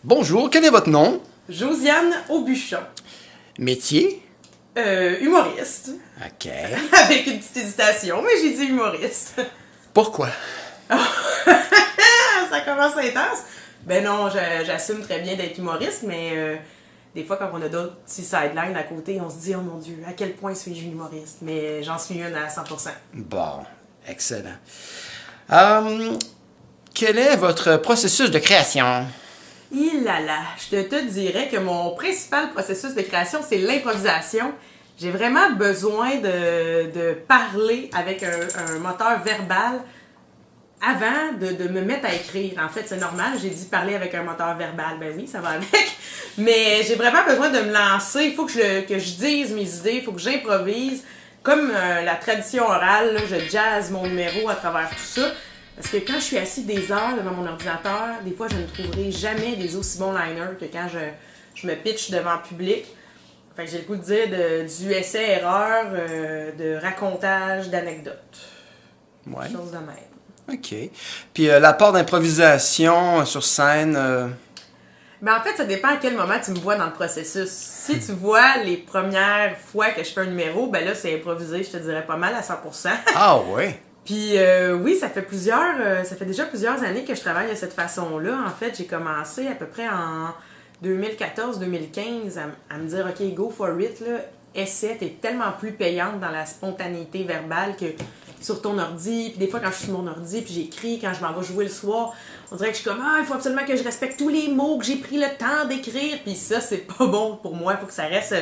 Bonjour, quel est votre nom? Josiane Aubuchon. Métier? Humoriste. OK. Avec une petite hésitation, mais j'ai dit humoriste. Pourquoi? Ça commence intense. Ben non, j'assume très bien d'être humoriste, mais des fois, quand on a d'autres petits sidelines à côté, on se dit, oh mon Dieu, à quel point suis-je humoriste? Mais j'en suis une à 100%. Bon, excellent. Quel est votre processus de création? Il là là, je te dirais que mon principal processus de création, c'est l'improvisation. J'ai vraiment besoin de parler avec un moteur verbal avant de me mettre à écrire. En fait, c'est normal, j'ai dit parler avec un moteur verbal. Ben oui, ça va avec. Mais j'ai vraiment besoin de me lancer. Il faut que je dise mes idées, il faut que j'improvise. Comme la tradition orale, là, je jazz mon numéro à travers tout ça. Parce que quand je suis assis des heures devant mon ordinateur, des fois, je ne trouverai jamais des aussi bons liners que quand je me pitch devant le public. Fait que j'ai le goût de dire du essai-erreur, de racontage, d'anecdotes. Ouais. Chose de même. OK. Puis l'apport d'improvisation sur scène... Mais en fait, ça dépend à quel moment tu me vois dans le processus. Si tu vois les premières fois que je fais un numéro, ben là, c'est improvisé, je te dirais pas mal à 100%. Ah ouais? Puis oui, ça fait déjà plusieurs années que je travaille de cette façon-là. En fait, j'ai commencé à peu près en 2014-2015 à me dire, OK, go for it, là. Essaie, t'es tellement plus payante dans la spontanéité verbale que sur ton ordi. Puis des fois, quand je suis sur mon ordi, puis j'écris, quand je m'en vais jouer le soir, on dirait que je suis comme, il faut absolument que je respecte tous les mots, que j'ai pris le temps d'écrire. Puis ça, c'est pas bon pour moi. Il faut que ça reste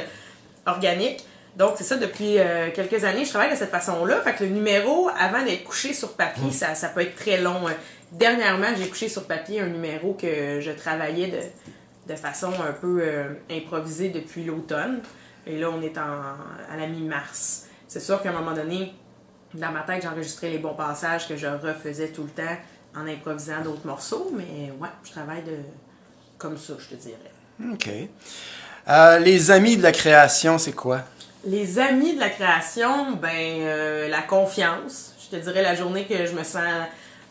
organique. Donc, c'est ça, depuis quelques années, je travaille de cette façon-là. Fait que le numéro, avant d'être couché sur papier, ça peut être très long. Dernièrement, j'ai couché sur papier un numéro que je travaillais de façon un peu improvisée depuis l'automne. Et là, on est à la mi-mars. C'est sûr qu'à un moment donné, dans ma tête, j'enregistrais les bons passages que je refaisais tout le temps en improvisant d'autres morceaux. Mais ouais, je travaille comme ça, je te dirais. OK. Les amis de la création, c'est quoi? Les amis de la création, la confiance. Je te dirais la journée que je me sens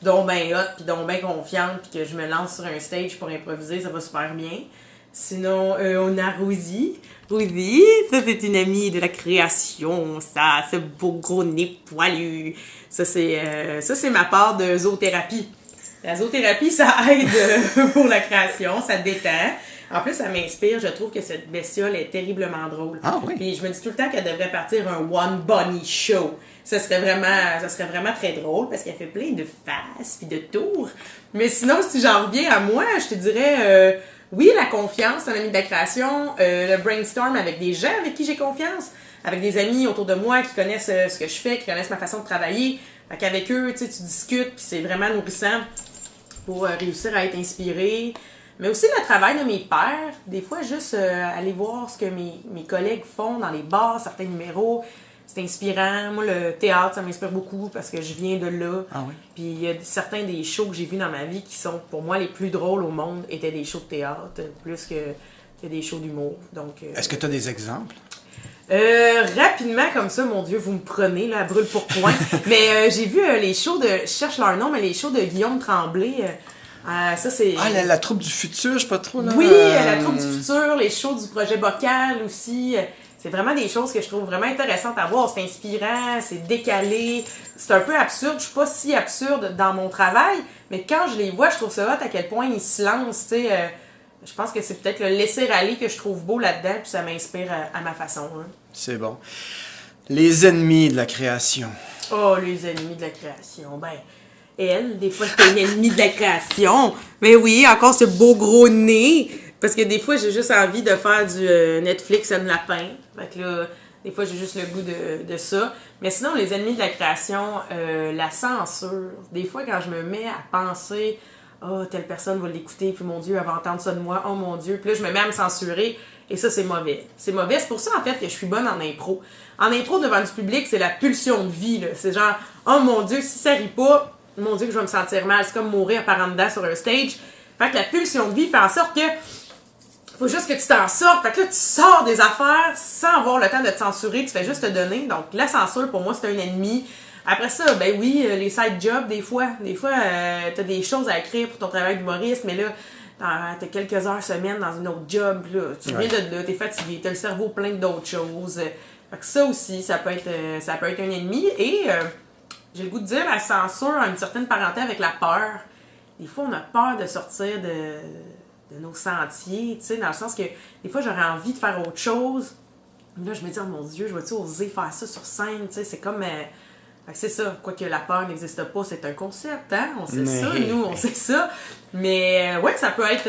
donc ben hot, puis donc ben confiante, puis que je me lance sur un stage pour improviser, ça va super bien. Sinon, on a Rosie. Rosie, ça c'est une amie de la création, ça, ce beau gros nez poilu. Ça c'est ma part de zoothérapie. La zoothérapie, ça aide pour la création, ça détend. En plus, ça m'inspire. Je trouve que cette bestiole est terriblement drôle. Ah oui? Puis je me dis tout le temps qu'elle devrait partir un One Bunny Show. Ça serait vraiment très drôle parce qu'elle fait plein de faces puis de tours. Mais sinon, si j'en reviens à moi, je te dirais, oui, la confiance, un ami de la création, le brainstorm avec des gens avec qui j'ai confiance, avec des amis autour de moi qui connaissent ce que je fais, qui connaissent ma façon de travailler. Fait qu'avec eux, tu discutes puis c'est vraiment nourrissant pour réussir à être inspiré. Mais aussi le travail de mes pairs. Des fois, juste aller voir ce que mes collègues font dans les bars, certains numéros. C'est inspirant. Moi, le théâtre, ça m'inspire beaucoup parce que je viens de là. Ah oui? Puis il y a certains des shows que j'ai vus dans ma vie qui sont, pour moi, les plus drôles au monde, étaient des shows de théâtre, plus que des shows d'humour. Donc, Est-ce que tu as des exemples? Rapidement comme ça, mon Dieu, vous me prenez là, à brûle pour point. Mais j'ai vu les shows je cherche leur nom, mais les shows de Guillaume Tremblay. Ça, c'est... Ah, la troupe du futur, je sais pas trop, là. Oui, la troupe du futur, les shows du projet Bocal aussi. C'est vraiment des choses que je trouve vraiment intéressantes à voir. C'est inspirant, c'est décalé. C'est un peu absurde. Je suis pas si absurde dans mon travail, mais quand je les vois, je trouve ça hot à quel point ils se lancent, tu sais. Je pense que c'est peut-être le laisser-aller que je trouve beau là-dedans, puis ça m'inspire à ma façon. Hein. C'est bon. Les ennemis de la création. Oh, les ennemis de la création. Elle, des fois, c'est une ennemie de la création. Mais oui, encore ce beau gros nez. Parce que des fois, j'ai juste envie de faire du Netflix and lapin. Fait que là, des fois, j'ai juste le goût de ça. Mais sinon, les ennemis de la création, la censure. Des fois, quand je me mets à penser, telle personne va l'écouter, puis mon Dieu, elle va entendre ça de moi, oh mon Dieu. Puis là, je me mets à me censurer. Et ça, c'est mauvais. C'est mauvais. C'est pour ça, en fait, que je suis bonne en impro. En impro, devant du public, c'est la pulsion de vie, là. C'est genre, oh mon Dieu, si ça rit pas, mon Dieu, que je vais me sentir mal. C'est comme mourir par en dedans sur un stage. Fait que la pulsion de vie fait en sorte que faut juste que tu t'en sortes. Fait que là, tu sors des affaires sans avoir le temps de te censurer. Tu fais juste te donner. Donc, la censure, pour moi, c'est un ennemi. Après ça, ben oui, les side jobs, des fois. Des fois, t'as des choses à écrire pour ton travail d'humoriste, mais là, t'as quelques heures semaine dans une autre job, là, tu viens de là, t'es fatigué, t'as le cerveau plein d'autres choses. Fait que ça aussi, ça peut être un ennemi. Et j'ai le goût de dire, la censure a une certaine parenté avec la peur. Des fois, on a peur de sortir de nos sentiers, tu sais, dans le sens que des fois, j'aurais envie de faire autre chose. Là, je me dis, oh mon Dieu, je vais-tu oser faire ça sur scène, tu sais, c'est comme... Fait que c'est ça, quoique la peur n'existe pas, c'est un concept, hein? On sait ça, nous, on sait ça. Mais ouais, ça peut être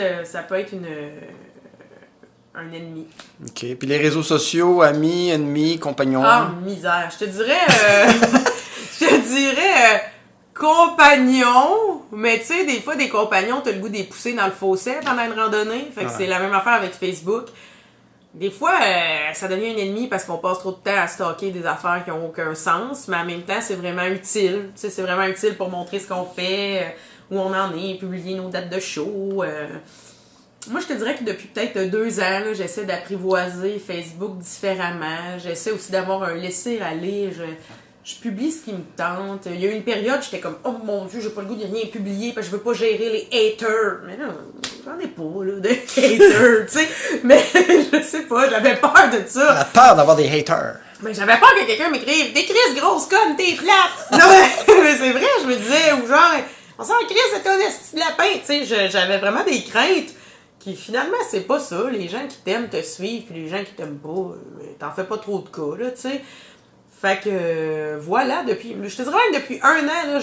un ennemi. OK. Puis les réseaux sociaux, amis, ennemis, compagnons. Ah, misère. Je te dirais compagnons, mais tu sais, des fois, des compagnons, t'as le goût de les pousser dans le fossé pendant une randonnée. Fait que c'est la même affaire avec Facebook. Des fois, ça devient un ennemi parce qu'on passe trop de temps à stocker des affaires qui n'ont aucun sens, mais en même temps, c'est vraiment utile. Tu sais, c'est vraiment utile pour montrer ce qu'on fait, où on en est, publier nos dates de show. Moi, je te dirais que depuis peut-être 2 ans, là, j'essaie d'apprivoiser Facebook différemment. J'essaie aussi d'avoir un laisser-aller. Je publie ce qui me tente. Il y a eu une période, j'étais comme, oh mon Dieu, j'ai pas le goût de rien publier parce que je veux pas gérer les haters. Mais non, j'en ai pas, là, de haters, tu sais. Mais je sais pas, j'avais peur de ça. La peur d'avoir des haters. Mais j'avais peur que quelqu'un m'écrive, des crises grosses connes, t'es plate. Non, mais c'est vrai, je me disais, ou genre, on sent la crise de ton esti de lapin, tu sais. J'avais vraiment des craintes. Qui finalement, c'est pas ça. Les gens qui t'aiment te suivent, puis les gens qui t'aiment pas, t'en fais pas trop de cas, là, tu sais. Fait que, voilà, je te dirais même depuis 1 an, là,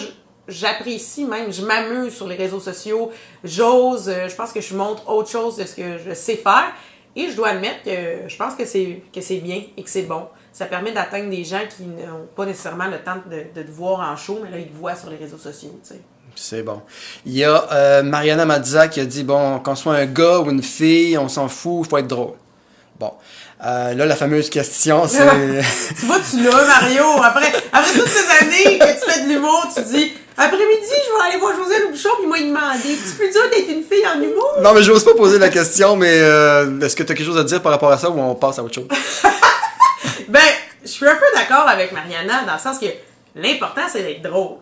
j'apprécie même, je m'amuse sur les réseaux sociaux, j'ose, je pense que je montre autre chose de ce que je sais faire, et je dois admettre que je pense que c'est bien et que c'est bon. Ça permet d'atteindre des gens qui n'ont pas nécessairement le temps de te voir en show, mais là, ils te voient sur les réseaux sociaux, tu sais. C'est bon. Il y a Mariana Mazza qui a dit, bon, qu'on soit un gars ou une fille, on s'en fout, il faut être drôle. Bon. Là, la fameuse question, c'est... Tu vois-tu là, Mario? Après toutes ces années que tu fais de l'humour, tu dis, après-midi, je vais aller voir José Bouchon, puis moi, il m'a demandé, c'est plus dur d'être une fille en humour? Non, mais j'ose pas poser la question, mais est-ce que tu as quelque chose à dire par rapport à ça ou on passe à autre chose? Ben, je suis un peu d'accord avec Mariana, dans le sens que l'important, c'est d'être drôle.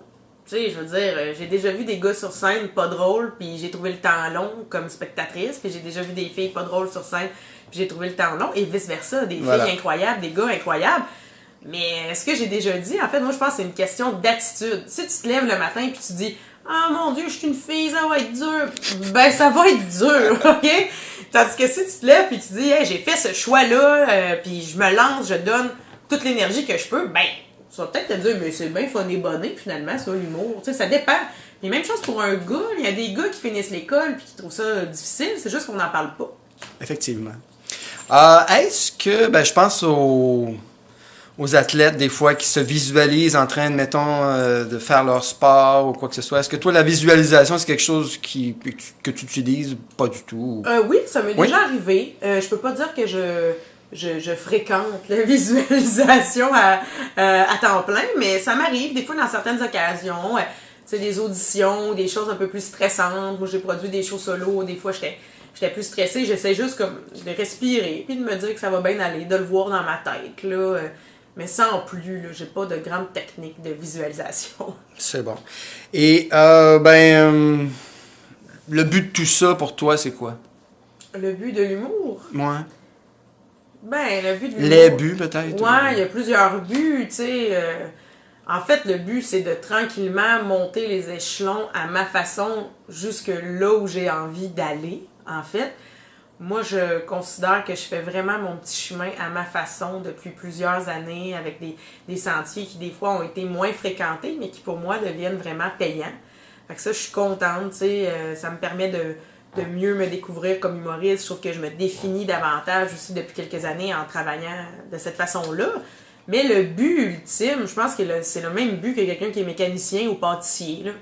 Tu sais, je veux dire, j'ai déjà vu des gars sur scène pas drôles, puis j'ai trouvé le temps long comme spectatrice, puis j'ai déjà vu des filles pas drôles sur scène, puis j'ai trouvé le temps long, et vice-versa, des filles incroyables, des gars incroyables. Mais ce que j'ai déjà dit, en fait, moi, je pense que c'est une question d'attitude. Si tu te lèves le matin et tu dis « Ah, mon Dieu, je suis une fille, ça va être dur. » Ben, ça va être dur, OK? Tandis que si tu te lèves et tu dis « Hey, j'ai fait ce choix-là, puis je me lance, je donne toute l'énergie que je peux. » Ben, tu vas peut-être te dire « Mais c'est bien fun et bonné, finalement, ça, l'humour. » Tu sais, ça dépend. Et même chose pour un gars. Il y a des gars qui finissent l'école puis qui trouvent ça difficile. C'est juste qu'on n'en parle pas. Effectivement. Est-ce que, ben, je pense aux athlètes, des fois, qui se visualisent en train, mettons, de faire leur sport ou quoi que ce soit. Est-ce que toi, la visualisation, c'est quelque chose que tu utilises? Pas du tout. Oui, ça m'est déjà arrivé. Je peux pas dire que je fréquente la visualisation à temps plein, mais ça m'arrive des fois dans certaines occasions. Tu sais, des auditions, des choses un peu plus stressantes. Moi, j'ai produit des shows solo. Des fois, j'étais plus stressée. J'essaie juste comme de respirer puis de me dire que ça va bien aller, de le voir dans ma tête, là. Mais sans plus, là, j'ai pas de grande technique de visualisation. C'est bon. Et, le but de tout ça, pour toi, c'est quoi? Le but de l'humour? Ouais. Ben, le but de l'humour... Les buts, peut-être? Ouais, il y a plusieurs buts, tu sais. En fait, le but, c'est de tranquillement monter les échelons à ma façon jusque là où j'ai envie d'aller, en fait. Moi, je considère que je fais vraiment mon petit chemin à ma façon depuis plusieurs années avec des sentiers qui, des fois, ont été moins fréquentés, mais qui, pour moi, deviennent vraiment payants. Fait que ça, je suis contente, tu sais. Ça me permet de mieux me découvrir comme humoriste. Je trouve que je me définis davantage aussi depuis quelques années en travaillant de cette façon-là. Mais le but ultime, je pense que c'est le même but que quelqu'un qui est mécanicien ou pâtissier, là.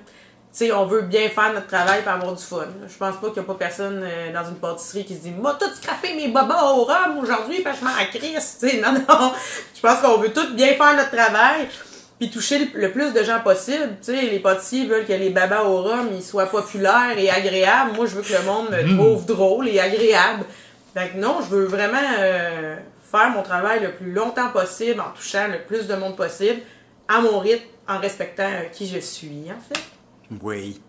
Tu sais, on veut bien faire notre travail et avoir du fun. Je pense pas qu'il y a pas personne dans une pâtisserie qui se dit « Moi, tout scraper mes bobas au rhum aujourd'hui parce que je m'en crisse. » Tu sais, non. Je pense qu'on veut tout bien faire notre travail puis toucher le plus de gens possible. Tu sais, les pâtissiers veulent que les babas au rhum ils soient populaires et agréables. Moi, je veux que le monde me trouve drôle et agréable. Fait que non, je veux vraiment faire mon travail le plus longtemps possible en touchant le plus de monde possible à mon rythme, en respectant qui je suis, en fait. Oui.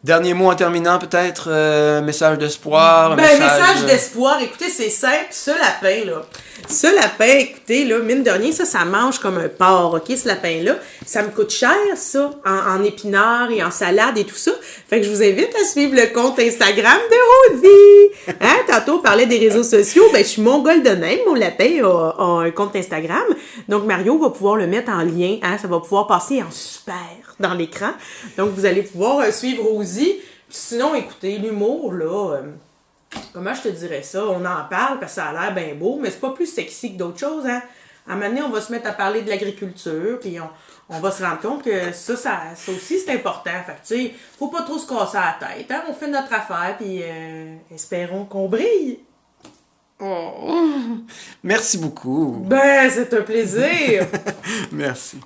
Dernier mot en terminant, peut-être, message d'espoir, message d'espoir, écoutez, c'est simple, ce lapin, écoutez, là, mine de rien, ça mange comme un porc, ok, ce lapin-là, ça me coûte cher, ça, en épinards et en salade et tout ça, fait que je vous invite à suivre le compte Instagram de Rosie, hein, tantôt on parlait des réseaux sociaux, je suis mon golden name, mon lapin a un compte Instagram, donc Mario va pouvoir le mettre en lien, hein, ça va pouvoir passer en super dans l'écran, donc vous allez pouvoir suivre Rosie. Sinon, écoutez, l'humour, là, comment je te dirais ça? On en parle parce que ça a l'air bien beau, mais c'est pas plus sexy que d'autres choses, hein? À un moment donné, on va se mettre à parler de l'agriculture, puis on va se rendre compte que ça aussi, c'est important. Fait que, tu sais, faut pas trop se casser la tête, hein? On fait notre affaire, puis espérons qu'on brille. Oh. Merci beaucoup. C'est un plaisir. Merci.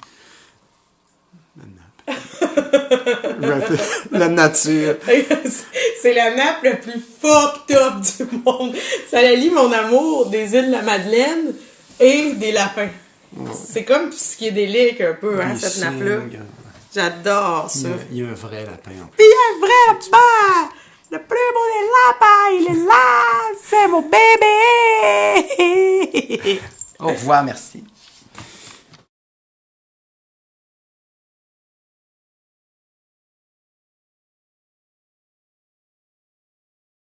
La nature. C'est la nappe la plus fucked up du monde. Ça allie mon amour des îles de la Madeleine et des lapins. Oh. C'est comme psychédélique un peu, hein, cette nappe-là. J'adore ça. Il y a un vrai lapin. Il y a un vrai lapin! Le plus beau des lapins, il est là! C'est mon bébé! Au revoir, merci.